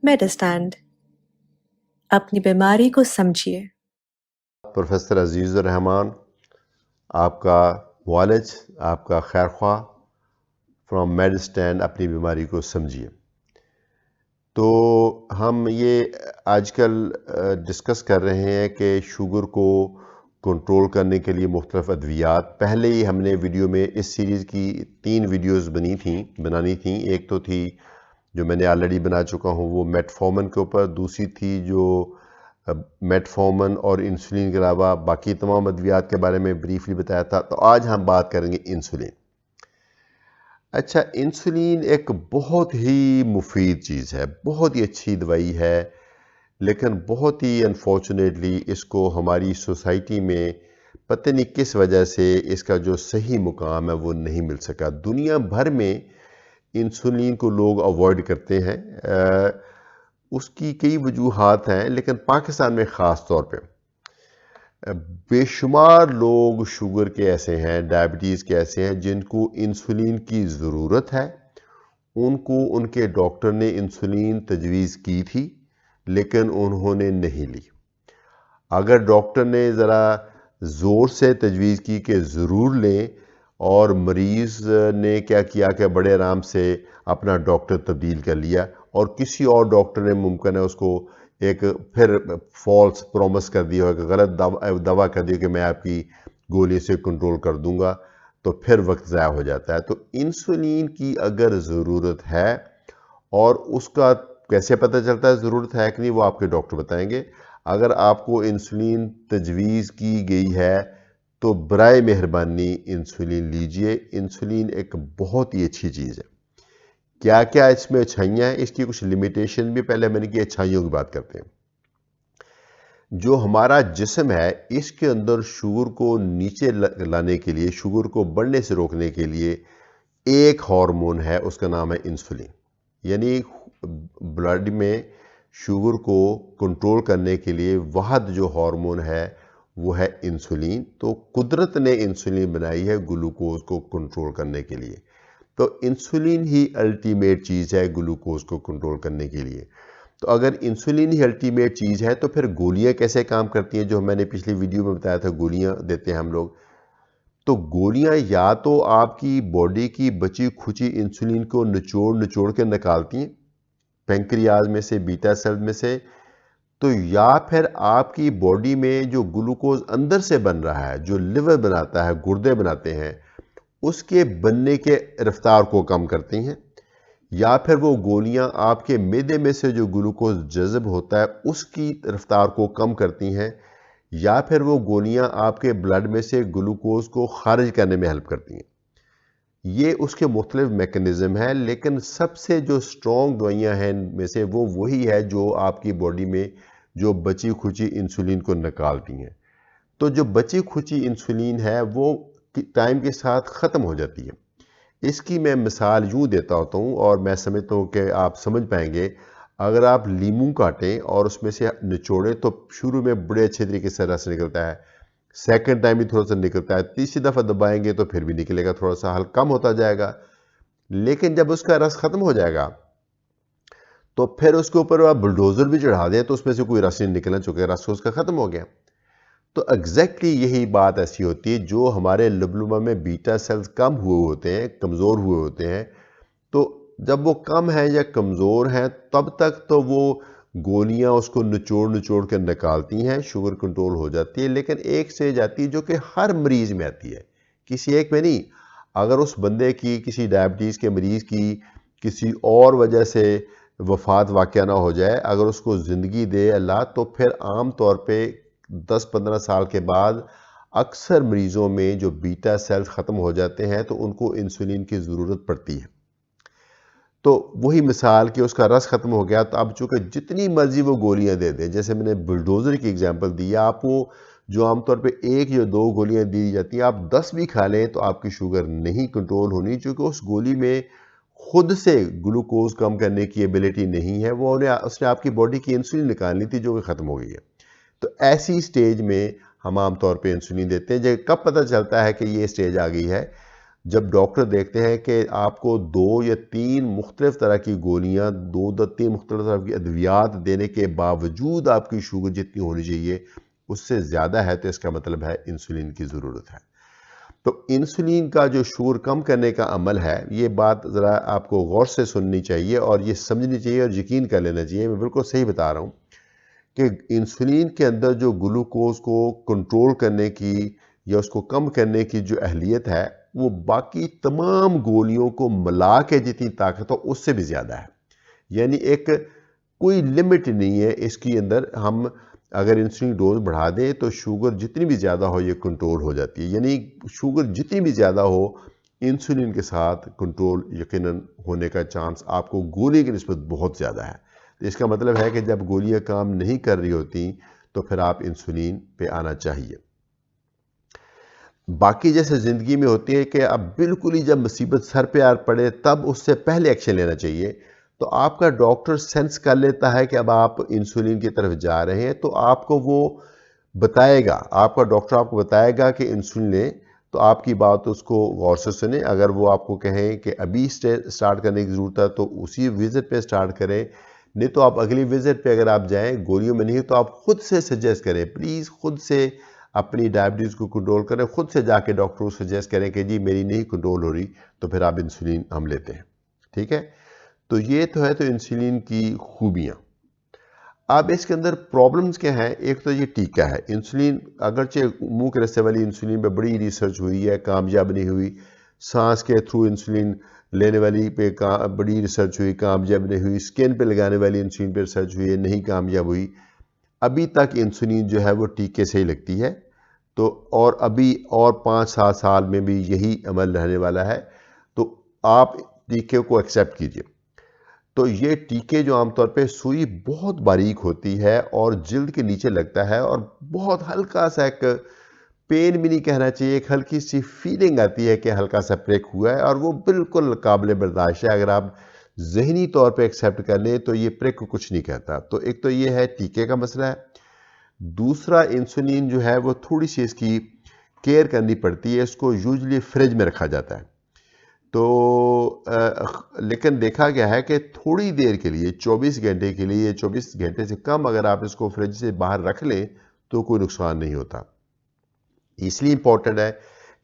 मेडिस्टैंड अपनी बीमारी को समझिए। प्रोफेसर अजीज़ुर रहमान, आपका वालिद, आपका खैर ख्वाह फ्रॉम मेडिस्टैंड अपनी बीमारी को समझिए। तो हम ये आजकल डिस्कस कर रहे हैं कि शुगर को कंट्रोल करने के लिए मुख्तलिफ अद्वियात। पहले ही हमने वीडियो में इस सीरीज़ की 3 वीडियोस बनानी थी। एक तो थी जो मैंने ऑलरेडी बना चुका हूँ वो मेटफॉर्मिन के ऊपर, दूसरी थी जो मेटफॉर्मिन और इंसुलिन के अलावा बाकी तमाम अद्वियात के बारे में ब्रीफली बताया था। तो आज हम बात करेंगे इंसुलिन। अच्छा, इंसुलिन एक बहुत ही मुफीद चीज़ है, बहुत ही अच्छी दवाई है, लेकिन बहुत ही अनफॉर्चुनेटली इसको हमारी सोसाइटी में पता नहीं किस वजह से इसका जो सही मुकाम है वो नहीं मिल सका। दुनिया भर में इंसुलिन को लोग अवॉइड करते हैं। उसकी कई वजूहात हैं, लेकिन पाकिस्तान में ख़ास तौर पे बेशुमार लोग शुगर के ऐसे हैं, डायबिटीज़ के ऐसे हैं जिनको इंसुलिन की ज़रूरत है। उनको उनके डॉक्टर ने इंसुलिन तजवीज़ की थी, लेकिन उन्होंने नहीं ली। अगर डॉक्टर ने ज़रा ज़ोर से तजवीज़ की कि ज़रूर लें, और मरीज़ ने क्या किया कि बड़े आराम से अपना डॉक्टर तब्दील कर लिया, और किसी और डॉक्टर ने मुमकिन है उसको एक फिर फॉल्स प्रॉमिस कर दिया हो, गलत दवा कर दिया कि मैं आपकी गोली से कंट्रोल कर दूंगा, तो फिर वक्त ज़ाया हो जाता है। तो इंसुलिन की अगर ज़रूरत है, और उसका कैसे पता चलता है ज़रूरत है कि नहीं, वो आपके डॉक्टर बताएंगे। अगर आपको इंसुलिन तजवीज़ की गई है तो बराए मेहरबानी इंसुलिन लीजिए। इंसुलिन एक बहुत ही अच्छी चीज़ है। क्या क्या इसमें अच्छाइयाँ हैं, इसकी कुछ लिमिटेशन भी पहले मैंने की, अच्छाइयों की बात करते हैं। जो हमारा जिस्म है, इसके अंदर शुगर को नीचे लाने के लिए, शुगर को बढ़ने से रोकने के लिए एक हार्मोन है, उसका नाम है इंसुलिन। यानी ब्लड में शुगर को कंट्रोल करने के लिए वाहद जो हार्मोन है वो है इंसुलिन। तो कुदरत ने इंसुलिन बनाई है ग्लूकोज को कंट्रोल करने के लिए। तो इंसुलिन ही अल्टीमेट चीज़ है ग्लूकोज को कंट्रोल करने के लिए। तो अगर इंसुलिन ही अल्टीमेट चीज़ है, तो फिर गोलियां कैसे काम करती हैं, जो मैंने पिछली वीडियो में बताया था, गोलियां देते हैं हम लोग। तो गोलियां या तो आपकी बॉडी की बची खुची इंसुलिन को निचोड़ निचोड़ के निकालती हैं पेंक्रियाज में से, बीटा सेल में से। तो या फिर आपकी बॉडी में जो ग्लूकोज अंदर से बन रहा है, जो लिवर बनाता है, गुर्दे बनाते हैं, उसके बनने के रफ्तार को कम करती हैं। या फिर वो गोलियां आपके मैदे में से जो ग्लूकोज जज़ब होता है उसकी रफ्तार को कम करती हैं। या फिर वो गोलियां आपके ब्लड में से ग्लूकोज को खारिज करने में हेल्प करती हैं। ये उसके मुख्तलिफ मैकेनिज़्म है, लेकिन सबसे जो स्ट्रॉन्ग दवाइयाँ हैं इनमें से वो वही है जो आपकी बॉडी में जो बची खुची इंसुलिन को निकालती हैं। तो जो बची खुची इंसुलिन है वो टाइम के साथ ख़त्म हो जाती है। इसकी मैं मिसाल यूँ देता होता हूँ, और मैं समझता हूँ कि आप समझ पाएंगे। अगर आप लीमू काटें और उसमें से निचोड़ें तो शुरू में बड़े अच्छे तरीके से रस निकलता है, सेकंड टाइम भी थोड़ा सा निकलता है, तीसरी दफ़ा दबाएंगे तो फिर भी निकलेगा, थोड़ा सा हल्का कम होता जाएगा। लेकिन जब उसका रस ख़त्म हो जाएगा तो फिर उसके ऊपर आप बुलडोज़र भी चढ़ा दें तो उसमें से कोई रस नहीं निकलना, चुके रस उसका ख़त्म हो गया। तो एग्जैक्टली यही बात ऐसी होती है, जो हमारे लबलुमा में बीटा सेल्स कम हुए होते हैं, कमज़ोर हुए होते हैं, तो जब वो कम है या कमज़ोर हैं तब तक तो वो गोलियां उसको निचोड़ निचोड़ कर निकालती हैं, शुगर कंट्रोल हो जाती है। लेकिन एक स्टेज आती है जो कि हर मरीज़ में आती है, किसी एक में नहीं। अगर उस बंदे की, किसी डायबिटीज़ के मरीज़ की किसी और वजह से वफ़ात वाक़या ना हो जाए, अगर उसको ज़िंदगी दे अल्लाह, तो फिर आम तौर पे 10-15 साल के बाद अक्सर मरीज़ों में जो बीटा सेल्स ख़त्म हो जाते हैं तो उनको इंसुलिन की ज़रूरत पड़ती है। तो वही मिसाल कि उसका रस ख़त्म हो गया, तो अब चूँकि जितनी मर्ज़ी वो गोलियां दे दें, जैसे मैंने बुलडोज़र की एग्जांपल दी है, आप वो जो आमतौर पे 1 या 2 गोलियां दी जाती हैं, आप 10 भी खा लें तो आपकी शुगर नहीं कंट्रोल होनी, क्योंकि उस गोली में खुद से ग्लूकोज कम करने की एबिलिटी नहीं है। वो उसने आपकी बॉडी की इंसुलिन निकालनी थी जो कि ख़त्म हो गई है। तो ऐसी स्टेज में हम आम तौर पे इंसुलिन देते हैं। जब कब पता चलता है कि ये स्टेज आ गई है, जब डॉक्टर देखते हैं कि आपको 2 या 3 मुख्तलिफ तरह की गोलियां, 2-3 मुख्तलिफ तरह की अद्वियात देने के बावजूद आपकी शुगर जितनी होनी चाहिए उससे ज़्यादा है, तो इसका मतलब है इंसुलिन की ज़रूरत है। तो इंसुलिन का जो शुगर कम करने का अमल है, ये बात ज़रा आपको गौर से सुननी चाहिए और ये समझनी चाहिए और यकीन कर लेना चाहिए। मैं बिल्कुल सही बता रहा हूँ कि इंसुलिन के अंदर जो ग्लूकोज को कंट्रोल करने की या उसको कम करने की जो अहलियत है, वो बाकी तमाम गोलियों को मिला के जितनी ताकत हो उससे भी ज़्यादा है। यानी एक कोई लिमिट नहीं है इसके अंदर। हम अगर इंसुलिन डोज बढ़ा दें तो शुगर जितनी भी ज़्यादा हो ये कंट्रोल हो जाती है। यानी शुगर जितनी भी ज़्यादा हो, इंसुलिन के साथ कंट्रोल यकीनन होने का चांस आपको गोली की निस्बत बहुत ज़्यादा है। तो इसका मतलब है कि जब गोलियां काम नहीं कर रही होती तो फिर आप इंसुलिन पे आना चाहिए। बाकी जैसे ज़िंदगी में होती है कि अब बिल्कुल ही जब मुसीबत सर पे आ पड़े तब उससे पहले एक्शन लेना चाहिए। तो आपका डॉक्टर सेंस कर लेता है कि अब आप इंसुलिन की तरफ जा रहे हैं, तो आपको वो बताएगा, आपका डॉक्टर आपको बताएगा कि इंसुलिन लें। तो आपकी बात उसको गौर से सुने। अगर वो आपको कहें कि अभी स्टार्ट करने की ज़रूरत है तो उसी विज़िट पे स्टार्ट करें, नहीं तो आप अगली विज़िट पे अगर आप जाएँ गोलियों में नहीं तो आप खुद से सजेस्ट करें, प्लीज़ खुद से अपनी डायबिटीज़ को कंट्रोल करें। खुद से जाके डॉक्टर को सजेस्ट करें कि जी मेरी नहीं कंट्रोल हो रही, तो फिर आप इंसुलिन हम लेते हैं। ठीक है, तो ये तो है तो इंसुलिन की खूबियाँ। अब इसके अंदर प्रॉब्लम्स क्या हैं? एक तो ये टीका है इंसुलिन, अगरचे मुंह के रस्ते वाली इंसुलिन पे बड़ी रिसर्च हुई है, कामयाब नहीं हुई। सांस के थ्रू इंसुलिन लेने वाली पे बड़ी रिसर्च हुई, कामयाब नहीं हुई। स्किन पे लगाने वाली इंसुलिन पे रिसर्च हुई है, नहीं कामयाब हुई। अभी तक इंसुलिन जो है वो टीके से ही लगती है। तो और अभी और 5-7 साल में भी यही अमल रहने वाला है। तो आप टीके को एक्सेप्ट कीजिए। तो ये टीके जो आमतौर पे सुई बहुत बारीक होती है और जिल्द के नीचे लगता है और बहुत हल्का सा एक पेन भी नहीं कहना चाहिए, एक हल्की सी फीलिंग आती है कि हल्का सा प्रिक हुआ है और वो बिल्कुल काबिल बर्दाश्त है। अगर आप जहनी तौर पे एक्सेप्ट कर लें तो ये प्रिक कुछ नहीं कहता। तो एक तो ये है टीके का मसला है। दूसरा इंसुलिन जो है वो थोड़ी सी इसकी केयर करनी पड़ती है। इसको यूजुअली फ्रिज में रखा जाता है। तो लेकिन देखा गया है कि थोड़ी देर के लिए 24 घंटे के लिए, 24 घंटे से कम अगर आप इसको फ्रिज से बाहर रख लें तो कोई नुकसान नहीं होता। इसलिए इम्पोर्टेंट है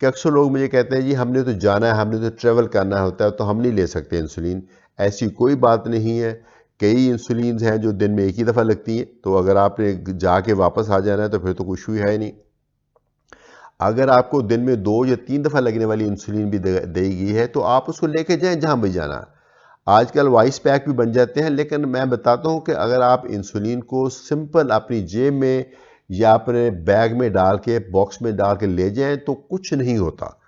कि अक्सर लोग मुझे कहते हैं जी हमने तो जाना है, हमने तो ट्रैवल करना होता है तो हम नहीं ले सकते इंसुलिन। ऐसी कोई बात नहीं है। कई इंसुलिन हैं जो दिन में एक ही दफ़ा लगती हैं, तो अगर आपने जाके वापस आ जाना है तो फिर तो कोई इशू है ही नहीं। अगर आपको दिन में 2 या 3 दफ़ा लगने वाली इंसुलिन भी दी गई है तो आप उसको लेके जाएं जहां भी जाना। आजकल वॉइस पैक भी बन जाते हैं, लेकिन मैं बताता हूं कि अगर आप इंसुलिन को सिंपल अपनी जेब में या अपने बैग में डाल के, बॉक्स में डाल के ले जाएं तो कुछ नहीं होता।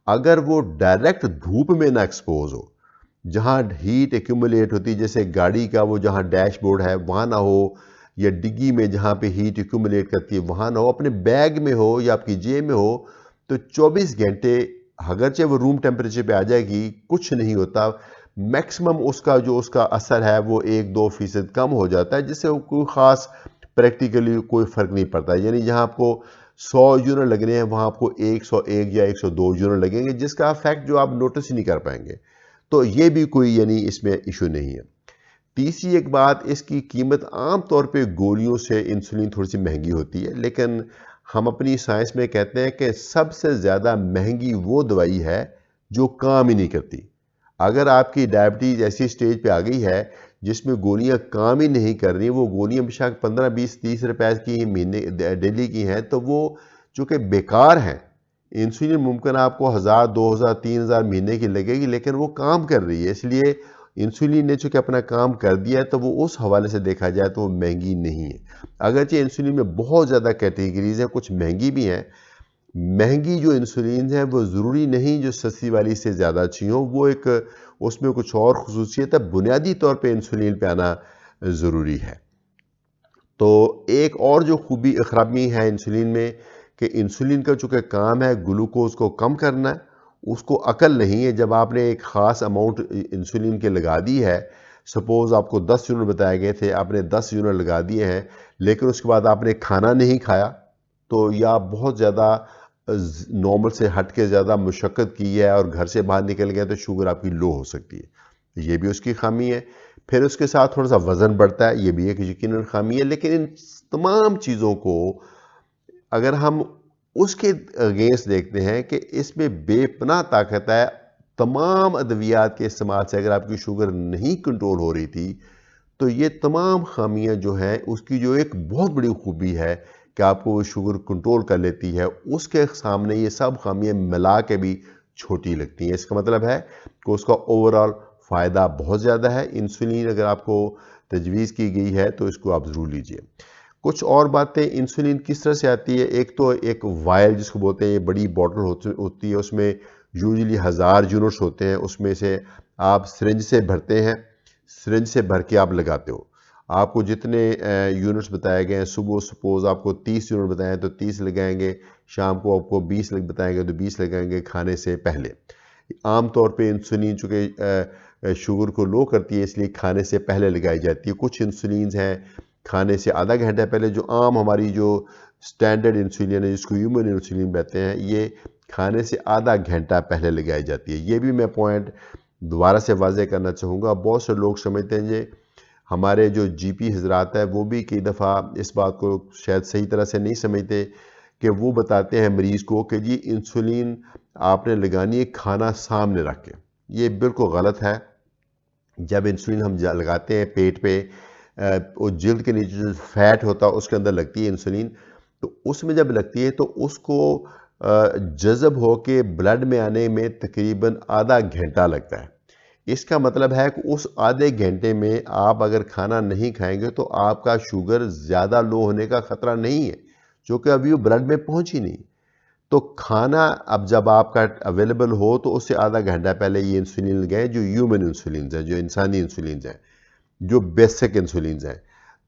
अगर वो डायरेक्ट धूप में ना एक्सपोज हो, जहाँ हीट एक्यूमुलेट होती है, जैसे गाड़ी का वो जहाँ डैशबोर्ड है वहाँ ना हो, या डिग्गी में जहाँ पे हीट एक्यूमुलेट करती है वहाँ ना हो, अपने बैग में हो या आपकी जेब में हो, तो 24 घंटे अगरचे वो रूम टेम्परेचर पे आ जाएगी, कुछ नहीं होता। मैक्सिमम उसका असर है वो 1-2% कम हो जाता है, जिससे कोई ख़ास प्रैक्टिकली कोई फ़र्क नहीं पड़ता। यानी जहाँ आपको 100 यूनिट लगने हैं वहाँ आपको 101 या 102 यूनिट लगेंगे, जिसका इफेक्ट जो आप नोटिस ही नहीं कर पाएंगे। तो ये भी कोई यानी इसमें इशू नहीं है। तीसरी एक बात, इसकी कीमत आम तौर पे गोलियों से इंसुलिन थोड़ी सी महंगी होती है, लेकिन हम अपनी साइंस में कहते हैं कि सबसे ज़्यादा महंगी वो दवाई है जो काम ही नहीं करती। अगर आपकी डायबिटीज़ ऐसी स्टेज पे आ गई है जिसमें गोलियां काम ही नहीं कर रही, वो गोलियां बेशक 15-20-30 रुपए की महीने डेली की हैं, तो वो चूँकि बेकार हैं। इंसुलिन मुमकिन आपको 1000, 2000, 3000 महीने की लगेगी, लेकिन वो काम कर रही है। इसलिए इंसुलिन ने चूँकि अपना काम कर दिया है तो वो उस हवाले से देखा जाए तो वो महंगी नहीं है। अगरचे इंसुलिन में बहुत ज़्यादा कैटेगरीज हैं, कुछ महंगी भी हैं। महंगी जो इंसुलिन है वो ज़रूरी नहीं जो सस्ती वाली से ज़्यादा अच्छी हो, वो एक उसमें कुछ और ख़ुसूसियत है। बुनियादी तौर पे इंसुलिन पे आना ज़रूरी है। तो एक और जो खूबी ख़राबी है इंसुलिन में कि इंसुलिन का चूँकि काम है ग्लूकोज को कम करना है, उसको अकल नहीं है। जब आपने एक ख़ास अमाउंट इंसुलिन के लगा दी है, सपोज़ आपको 10 यूनिट बताए गए थे, आपने 10 यूनिट लगा दिए हैं, लेकिन उसके बाद आपने खाना नहीं खाया, तो या बहुत ज़्यादा नॉर्मल से हट के ज़्यादा मुशक्क़त की है और घर से बाहर निकल गया तो शुगर आपकी लो हो सकती है, ये भी उसकी खामी है। फिर उसके साथ थोड़ा सा वज़न बढ़ता है, ये भी एक यकीनन खामी है। लेकिन इन तमाम चीज़ों को अगर हम उसके अगेंस्ट देखते हैं कि इसमें बेपनाह ताकत है। तमाम अद्वियात के इस्तेमाल से अगर आपकी शुगर नहीं कंट्रोल हो रही थी, तो ये तमाम खामियां जो हैं, उसकी जो एक बहुत बड़ी खूबी है कि आपको वो शुगर कंट्रोल कर लेती है, उसके सामने ये सब खामियां मिला के भी छोटी लगती हैं। इसका मतलब है कि उसका ओवरऑल फ़ायदा बहुत ज़्यादा है। इंसुलिन अगर आपको तजवीज़ की गई है तो इसको आप ज़रूर लीजिए। कुछ और बातें, इंसुलिन किस तरह से आती है। एक तो एक वायल जिसको बोलते हैं, ये बड़ी बॉटल होती है, उसमें यूजुअली 1000 यूनिट्स होते हैं। उसमें से आप सिरिंज से भरते हैं, सिरिंज से भर के आप लगाते हो। आपको जितने यूनिट्स बताए गए हैं, सुबह सपोज आपको 30 यूनिट बताए हैं तो 30 लगाएंगे, शाम को आपको 20 बताएंगे तो 20 लगाएंगे खाने से पहले। आम तौर पे इंसुलिन चूँकि शुगर को लो करती है, इसलिए खाने से पहले लगाई जाती है। कुछ इंसुलिन हैं खाने से आधा घंटा पहले, जो आम हमारी जो स्टैंडर्ड इंसुलिन है जिसको ह्यूमन इंसुलिन कहते हैं, ये खाने से आधा घंटा पहले लगाई जाती है। ये भी मैं पॉइंट दोबारा से वाज़ेह करना चाहूँगा। बहुत से लोग समझते हैं जे हमारे जो जीपी हजरात है वो भी कई दफ़ा इस बात को शायद सही तरह से नहीं समझते कि वो बताते हैं मरीज़ को कि जी इंसुलिन आपने लगानी है खाना सामने रख के। ये बिल्कुल गलत है। जब इंसुलिन हम लगाते हैं पेट पे, वो जिल्द के नीचे जो फैट होता है उसके अंदर लगती है इंसुलिन, तो उसमें जब लगती है तो उसको जज़ब होके ब्लड में आने में तकरीबन आधा घंटा लगता है। इसका मतलब है कि उस आधे घंटे में आप अगर खाना नहीं खाएंगे तो आपका शुगर ज़्यादा लो होने का ख़तरा नहीं है, क्योंकि अभी वो ब्लड में पहुंची नहीं। तो खाना अब जब आपका अवेलेबल हो तो उससे आधा घंटा पहले ये इंसुलिन लगाएं, जो ह्यूमन इंसुलिन है, जो इंसानी इंसुलिन है, जो बेसिक इंसुलिन हैं।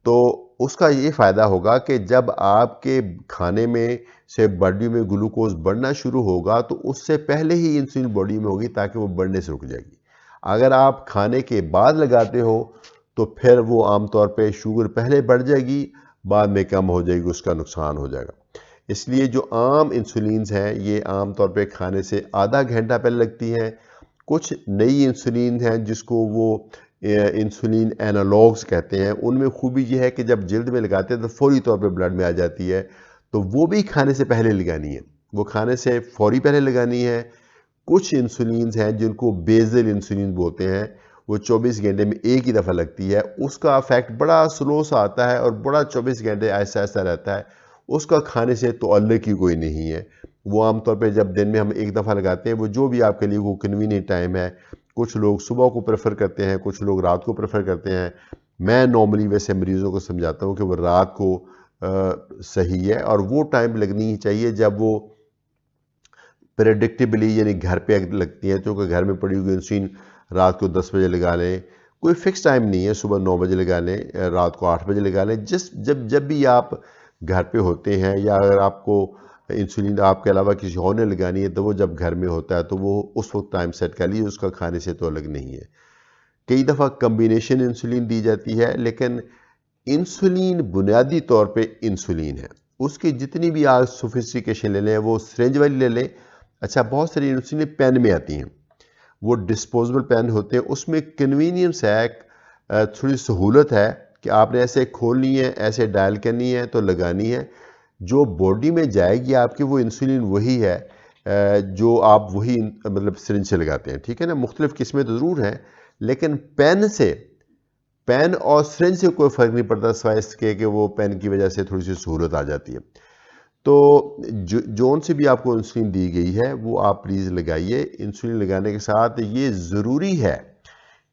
तो उसका ये फ़ायदा होगा कि जब आपके खाने में से बॉडी में ग्लूकोज बढ़ना शुरू होगा तो उससे पहले ही इंसुलिन बॉडी में होगी, ताकि वो बढ़ने से रुक जाएगी। अगर आप खाने के बाद लगाते हो तो फिर वो आमतौर पे शुगर पहले बढ़ जाएगी, बाद में कम हो जाएगी, उसका नुकसान हो जाएगा। इसलिए जो आम इंसुलिन्स हैं ये आम तौर पे खाने से आधा घंटा पहले लगती हैं। कुछ नई इंसुलिन हैं जिसको वो इंसुलिन एनालॉग्स कहते हैं, उनमें खूबी ये है कि जब जिल्द में लगाते हैं तो फौरी तौर पे ब्लड में आ जाती है, तो वो भी खाने से पहले लगानी है, वो खाने से फौरी पहले लगानी है। कुछ इंसुलिन हैं जिनको बेजल इंसुलिन बोलते हैं, वो 24 घंटे में एक ही दफ़ा लगती है, उसका इफेक्ट बड़ा स्लो सा आता है और बड़ा 24 घंटे ऐसा ऐसा रहता है, उसका खाने से तो अल्लाह की कोई नहीं है। वो आमतौर पे जब दिन में हम एक दफ़ा लगाते हैं, वो जो भी आपके लिए वो कन्वीनियंट टाइम है। कुछ लोग सुबह को प्रेफर करते हैं, कुछ लोग रात को प्रेफर करते हैं। मैं नॉर्मली वैसे मरीज़ों को समझाता हूँ कि वो रात को सही है, और वो टाइम लगनी ही चाहिए जब वो प्रेडिक्टेबली यानी घर पे लगती हैं, क्योंकि घर में पड़ी हुई इंसुलिन रात को 10 बजे लगा लें, कोई फिक्स टाइम नहीं है, सुबह 9 बजे लगा लें, रात को 8 बजे लगा लें, जब भी आप घर पे होते हैं, या अगर आपको इंसुलिन आपके अलावा किसी और ने लगानी है तो वो जब घर में होता है तो वो उस वक्त टाइम सेट कर लीजिए, उसका खाने से तो अलग नहीं है। कई दफ़ा कम्बिनेशन इंसुलिन दी जाती है, लेकिन इंसुलिन बुनियादी तौर पे इंसुलिन है। उसकी जितनी भी आप सोफिस्टिकेशन ले लें, वो सिरिंज वाली ले लें। अच्छा, बहुत सारी इंसुलिन पेन में आती हैं, वो डिस्पोजेबल पेन होते हैं, उसमें कन्वीनियंस है, थोड़ी सहूलत है कि आपने ऐसे खोलनी है, ऐसे डायल करनी है तो लगानी है, जो बॉडी में जाएगी आपकी वो इंसुलिन वही है जो आप वही मतलब सिरिंज से लगाते हैं। ठीक है ना, मुख्तलिफ किस्में तो ज़रूर हैं, लेकिन पेन और सिरिंज से कोई फ़र्क नहीं पड़ता, सिवाय इसके कि वो पेन की वजह से थोड़ी सी सहूलत आ जाती है। तो जोन से भी आपको इंसुलिन दी गई है वो आप प्लीज़ लगाइए। इंसुलिन लगाने के साथ ये ज़रूरी है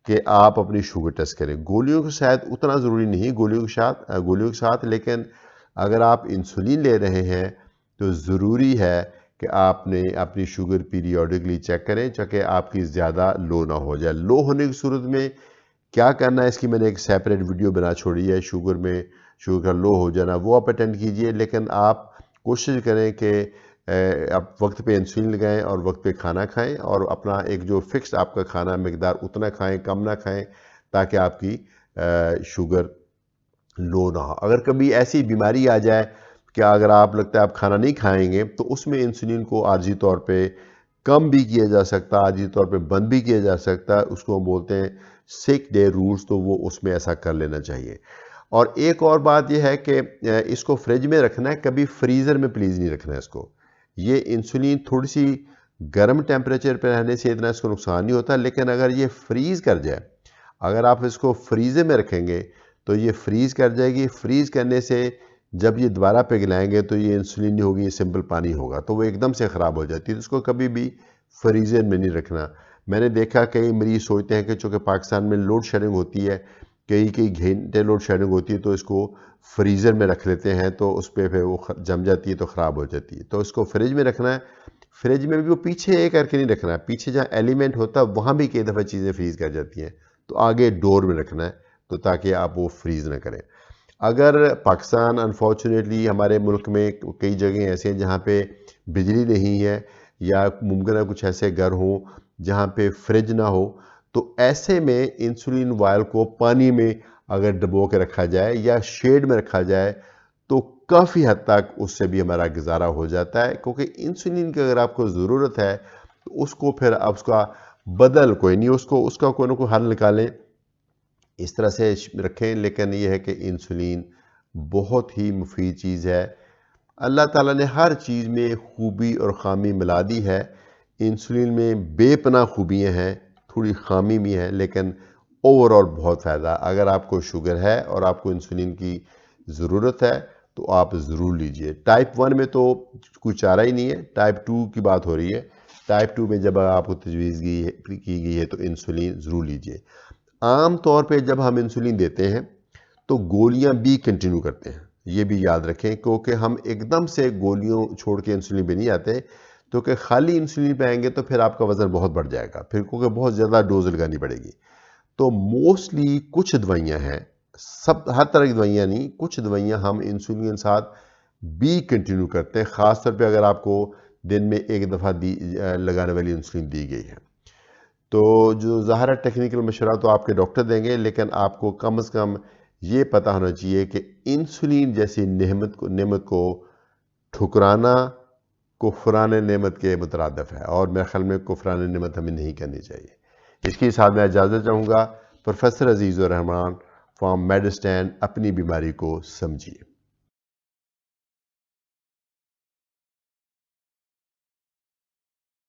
कि आप अपनी शुगर टेस्ट करें। गोलियों के शायद उतना ज़रूरी नहीं, गोलियों के साथ, लेकिन अगर आप इंसुलिन ले रहे हैं तो ज़रूरी है कि आपने अपनी शुगर पीरियोडिकली चेक करें, ताकि आपकी ज़्यादा लो ना हो जाए। लो होने की सूरत में क्या करना है, इसकी मैंने एक सेपरेट वीडियो बना छोड़ी है, शुगर का लो हो जाना, वो आप अटेंड कीजिए। लेकिन आप कोशिश करें कि आप वक्त पे इंसुलिन लगाएं और वक्त पे खाना खाएं, और अपना एक जो फिक्स्ड आपका खाना मकदार उतना खाएं, कम ना खाएं, ताकि आपकी शुगर लो ना हो। अगर कभी ऐसी बीमारी आ जाए क्या अगर आप लगता है आप खाना नहीं खाएंगे तो उसमें इंसुलिन को आर्जी तौर पे कम भी किया जा सकता है, आर्जी तौर पे बंद भी किया जा सकता है। उसको बोलते हैं 6 डे रूल्स, तो वो उसमें ऐसा कर लेना चाहिए। और एक और बात यह है कि इसको फ्रिज में रखना है, कभी फ्रीज़र में प्लीज़ नहीं रखना है इसको। ये इंसुलिन थोड़ी सी गर्म टेम्परेचर पर रहने से इतना इसको नुकसान नहीं होता, लेकिन अगर ये फ्रीज़ कर जाए, अगर आप इसको फ्रीज़र में रखेंगे तो ये फ्रीज़ कर जाएगी। फ्रीज़ करने से जब ये दोबारा पिघलाएंगे तो ये इंसुलिन नहीं होगी, ये सिंपल पानी होगा, तो वो एकदम से ख़राब हो जाती है। तो इसको कभी भी फ्रीज़र में नहीं रखना। मैंने देखा कई मरीज़ सोचते हैं कि चूँकि पाकिस्तान में लोड शेडिंग होती है, कई कई घंटे लोड शेडिंग होती है, तो इसको फ्रीज़र में रख लेते हैं, तो उस पर फिर वो जम जाती है तो ख़राब हो जाती है। तो इसको फ्रिज में रखना है। फ्रिज में भी वो पीछे एक करके नहीं रखना है, पीछे जहाँ एलिमेंट होता है वहाँ भी कई दफ़ा चीज़ें फ्रीज़ कर जाती हैं, तो आगे डोर में रखना है, तो ताकि आप वो फ्रीज़ ना करें। अगर पाकिस्तान अनफॉर्चुनेटली हमारे मुल्क में कई जगह ऐसे हैं जहाँ पे बिजली नहीं है, या मुमकिन है कुछ ऐसे घर हों जहाँ पे फ्रिज ना हो, तो ऐसे में इंसुलिन वायल को पानी में अगर डुबो के रखा जाए या शेड में रखा जाए तो काफ़ी हद तक उससे भी हमारा गुजारा हो जाता है। क्योंकि इंसुलिन की अगर आपको ज़रूरत है तो उसको फिर आप उसका बदल कोई नहीं, उसको उसका कोई ना कोई हल निकालें, इस तरह से रखें। लेकिन ये है कि इंसुलिन बहुत ही मुफीद चीज़ है। अल्लाह ताला ने हर चीज़ में खूबी और ख़ामी मिला दी है। इंसुलिन में बेपनाह खूबियाँ हैं, थोड़ी ख़ामी भी हैं, लेकिन ओवरऑल बहुत फ़ायदा। अगर आपको शुगर है और आपको इंसुलिन की ज़रूरत है तो आप ज़रूर लीजिए। टाइप 1 में तो कोई चारा ही नहीं है, टाइप 2 की बात हो रही है। टाइप 2 में जब आपको तजवीज़ की गई है तो इंसुलिन ज़रूर लीजिए। आम तौर पे जब हम इंसुलिन देते हैं तो गोलियां भी कंटिन्यू करते हैं, ये भी याद रखें, क्योंकि हम एकदम से गोलियों छोड़ के इंसुलिन पे नहीं आते। तो कि खाली इंसुलिन पे आएंगे तो फिर आपका वज़न बहुत बढ़ जाएगा, फिर क्योंकि बहुत ज़्यादा डोज लगानी पड़ेगी। तो मोस्टली कुछ दवाइयाँ हैं, सब हर तरह की दवाइयाँ नहीं, कुछ दवाइयाँ हम इंसुलिन के साथ भी कंटिन्यू करते हैं, ख़ासतौर पे अगर आपको दिन में एक दफ़ा लगाने वाली इंसुलिन दी गई है। तो जो ज़ाहिर है टेक्निकल मशवरा तो आपके डॉक्टर देंगे, लेकिन आपको कम से कम ये पता होना चाहिए कि इंसुलिन जैसी नेमत को ठुकराना कुफरान नेमत के मुतरादिफ है, और मेरे ख्याल में कुफरान नेमत हमें नहीं करनी चाहिए। इसके साथ मैं इजाज़त चाहूँगा। प्रोफेसर अजीज़ुर रहमान फ्राम मेडिस्टैंड, अपनी बीमारी को समझिए।